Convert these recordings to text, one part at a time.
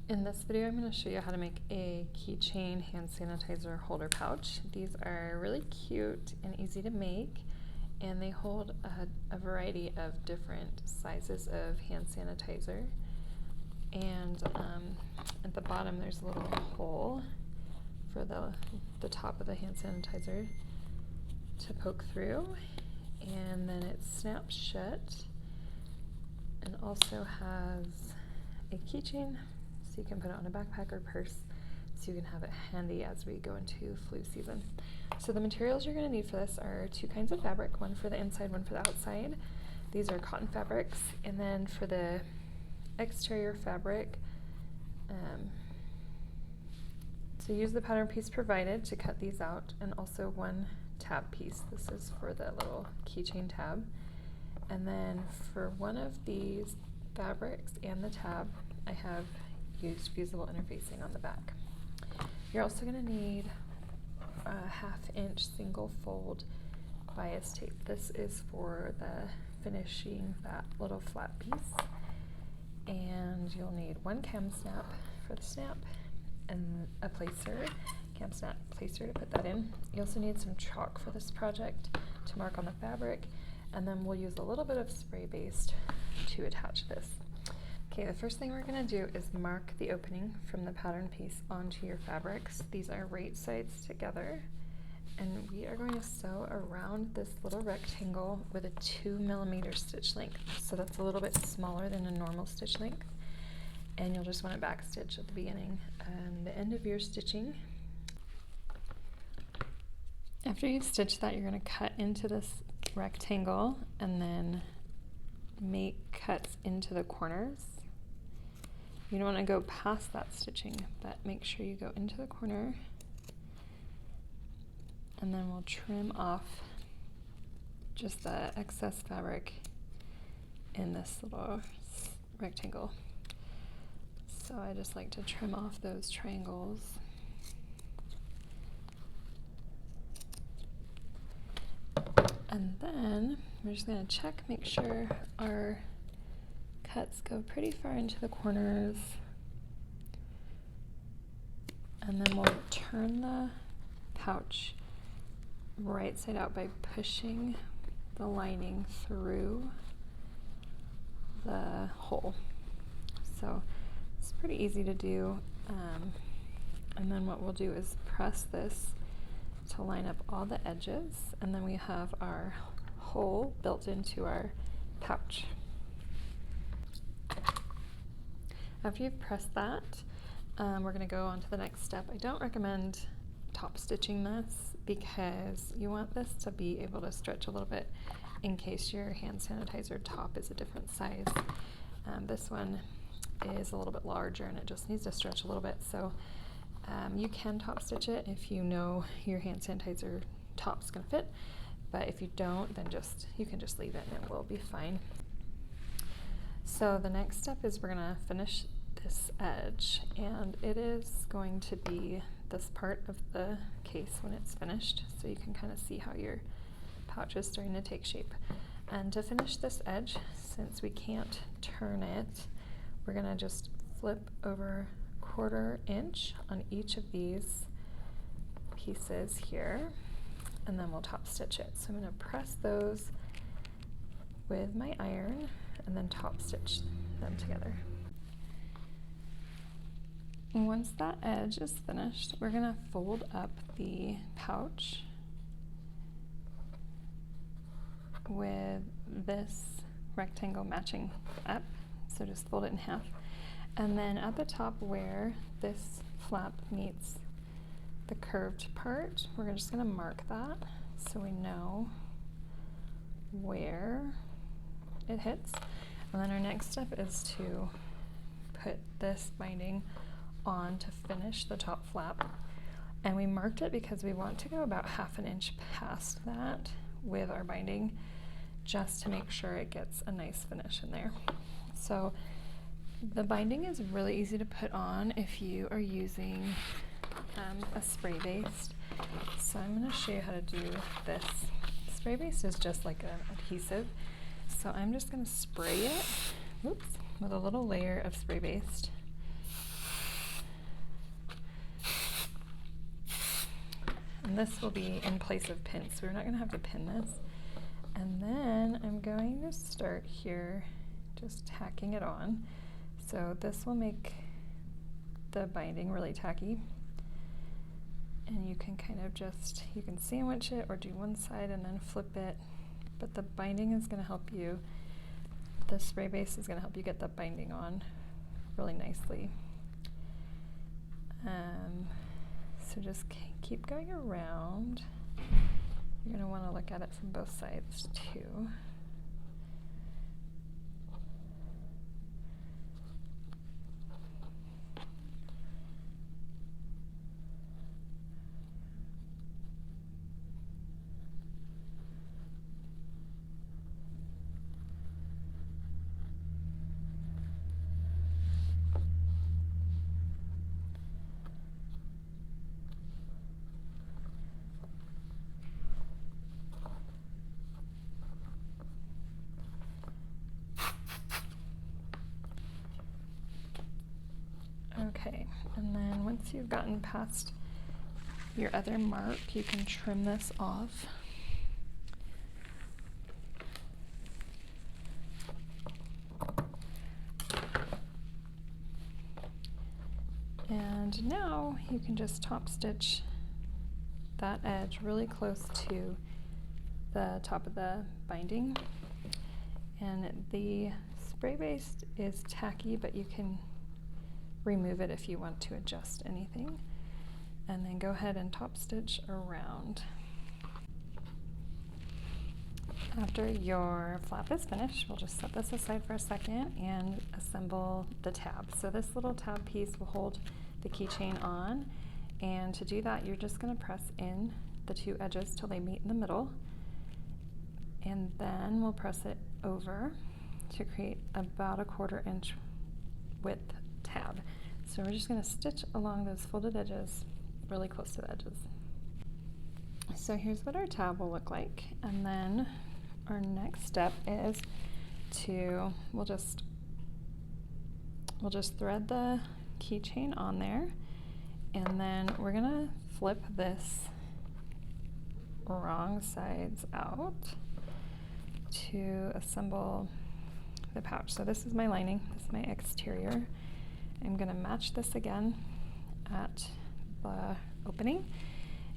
In this video, I'm going to show you how to make a keychain hand sanitizer holder pouch. These are really cute and easy to make, and they hold a variety of different sizes of hand sanitizer. And at the bottom, there's a little hole for the top of the hand sanitizer to poke through, and then it snaps shut, and also has a keychain, so you can put it on a backpack or purse, so you can have it handy as we go into flu season. So the materials you're going to need for this are two kinds of fabric, one for the inside, one for the outside. These are cotton fabrics, and then for the exterior fabric, so use the pattern piece provided to cut these out, and also one tab piece. This is for the little keychain tab. And then for one of these fabrics and the tab, I have used fusible interfacing on the back. You're also going to need a 1/2 inch single fold bias tape. This is for the finishing that little flat piece. And you'll need one cam snap for the snap and a placer, cam snap placer to put that in. You also need some chalk for this project to mark on the fabric, and then we'll use a little bit of spray based to attach this. Okay, the first thing we're going to do is mark the opening from the pattern piece onto your fabrics. These are right sides together, and we are going to sew around this little rectangle with a 2mm stitch length. So that's a little bit smaller than a normal stitch length, and you'll just want to back stitch at the beginning and the end of your stitching. After you've stitched that, you're going to cut into this rectangle and then make cuts into the corners. You don't want to go past that stitching, but make sure you go into the corner, and then we'll trim off just the excess fabric in this little rectangle. So I just like to trim off those triangles. And then we're just going to check, make sure our cuts go pretty far into the corners. And then we'll turn the pouch right side out by pushing the lining through the hole. So it's pretty easy to do. And then what we'll do is press this to line up all the edges, and then we have our hole built into our pouch. After you've pressed that, we're going to go on to the next step. I don't recommend top stitching this because you want this to be able to stretch a little bit in case your hand sanitizer top is a different size. This one is a little bit larger and it just needs to stretch a little bit, so you can top stitch it if you know your hand sanitizer top's going to fit, but if you don't, then you can just leave it and it will be fine. So the next step is we're going to finish this edge, and it is going to be this part of the case when it's finished, so you can kind of see how your pouch is starting to take shape. And to finish this edge, since we can't turn it, we're going to just flip over 1/4 inch on each of these pieces here, and then we'll top stitch it. So I'm going to press those with my iron and then top stitch them together. And once that edge is finished, we're going to fold up the pouch with this rectangle matching up, so just fold it in half. And then at the top where this flap meets the curved part, we're just going to mark that so we know where it hits. And then our next step is to put this binding on to finish the top flap. And we marked it because we want to go about 1/2 inch past that with our binding, just to make sure it gets a nice finish in there. So the binding is really easy to put on if you are using a spray based. So I'm going to show you how to do this. Spray based is just like an adhesive. So I'm just going to spray it with a little layer of spray based And this will be in place of pins, so we're not going to have to pin this. And then I'm going to start here just tacking it on. So this will make the binding really tacky. And you can kind of just, you can sandwich it or do one side and then flip it. But the binding is going to help you, the spray base is going to help you get the binding on really nicely. So just keep going around. You're going to want to look at it from both sides too. Okay, and then once you've gotten past your other mark, you can trim this off. And now you can just top stitch that edge really close to the top of the binding. And the spray base is tacky, but you can remove it if you want to adjust anything. And then go ahead and top stitch around. After your flap is finished, we'll just set this aside for a second and assemble the tab. So this little tab piece will hold the keychain on, and to do that you're just going to press in the two edges till they meet in the middle, and then we'll press it over to create about a 1/4 inch width tab. So we're just going to stitch along those folded edges really close to the edges. So here's what our tab will look like, and then our next step is we'll just thread the keychain on there, and then we're gonna flip this wrong sides out to assemble the pouch. So this is my lining, this is my exterior. I'm gonna match this again at the opening,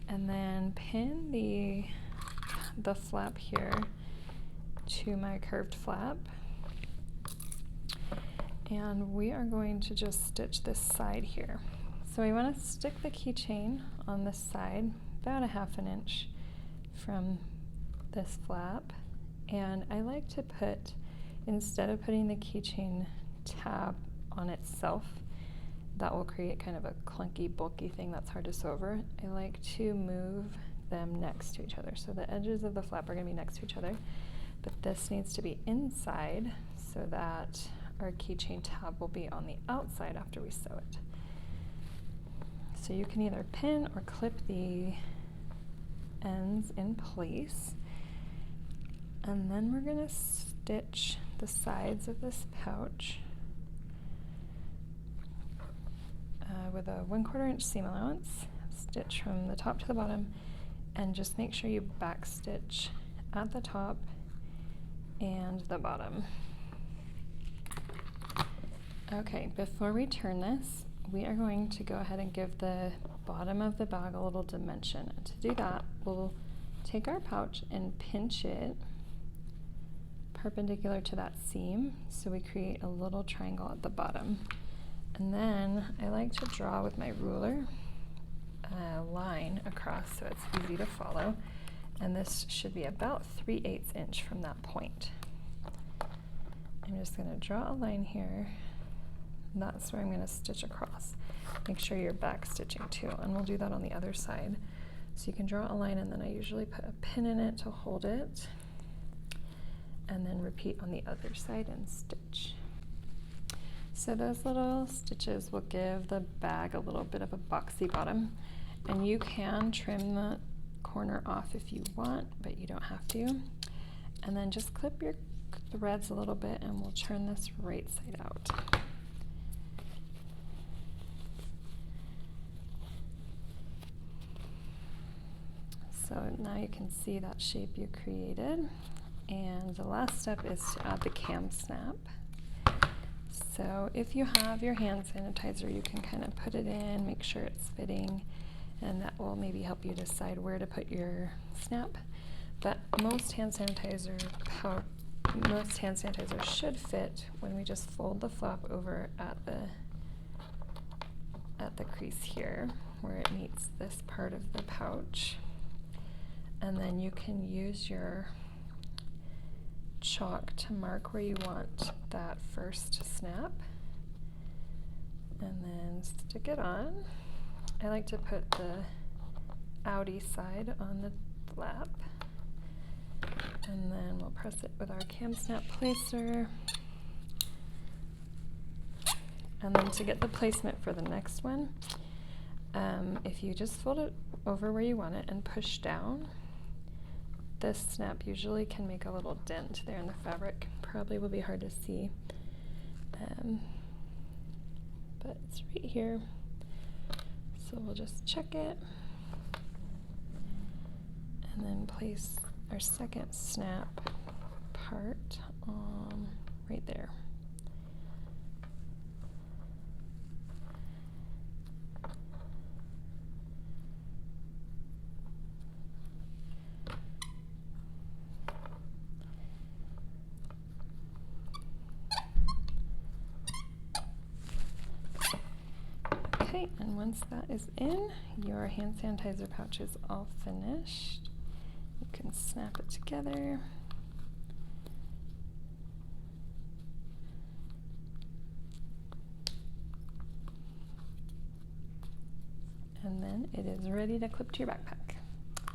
and then pin the flap here to my curved flap, and we are going to just stitch this side here. So we want to stick the keychain on this side about a 1/2 inch from this flap, and I like to put, instead of putting the keychain tab on itself, that will create kind of a clunky, bulky thing that's hard to sew over, I like to move them next to each other. So the edges of the flap are going to be next to each other, but this needs to be inside so that our keychain tab will be on the outside after we sew it. So you can either pin or clip the ends in place, and then we're going to stitch the sides of this pouch with a 1/4 inch seam allowance. Stitch from the top to the bottom, and just make sure you back stitch at the top and the bottom. Okay, before we turn this, we are going to go ahead and give the bottom of the bag a little dimension. And to do that, we'll take our pouch and pinch it perpendicular to that seam, so we create a little triangle at the bottom. And then I like to draw with my ruler a line across so it's easy to follow, and this should be about 3/8 inch from that point. I'm just going to draw a line here, and that's where I'm going to stitch across. Make sure you're back stitching too, and we'll do that on the other side. So you can draw a line, and then I usually put a pin in it to hold it, and then repeat on the other side and stitch. So those little stitches will give the bag a little bit of a boxy bottom, and you can trim the corner off if you want, but you don't have to. And then just clip your threads a little bit, and we'll turn this right side out. So now you can see that shape you created. And the last step is to add the cam snap. So if you have your hand sanitizer, you can kind of put it in, make sure it's fitting, and that will maybe help you decide where to put your snap. But most hand sanitizer should fit when we just fold the flap over at the crease here, where it meets this part of the pouch. And then you can use your chalk to mark where you want that first snap, and then stick it on. I like to put the outy side on the flap, and then we'll press it with our cam snap placer. And then to get the placement for the next one, if you just fold it over where you want it and push down, this snap usually can make a little dent there in the fabric. Probably will be hard to see, but it's right here. So we'll just check it and then place our second snap part right there. Okay, and once that is in, your hand sanitizer pouch is all finished. You can snap it together. And then it is ready to clip to your backpack.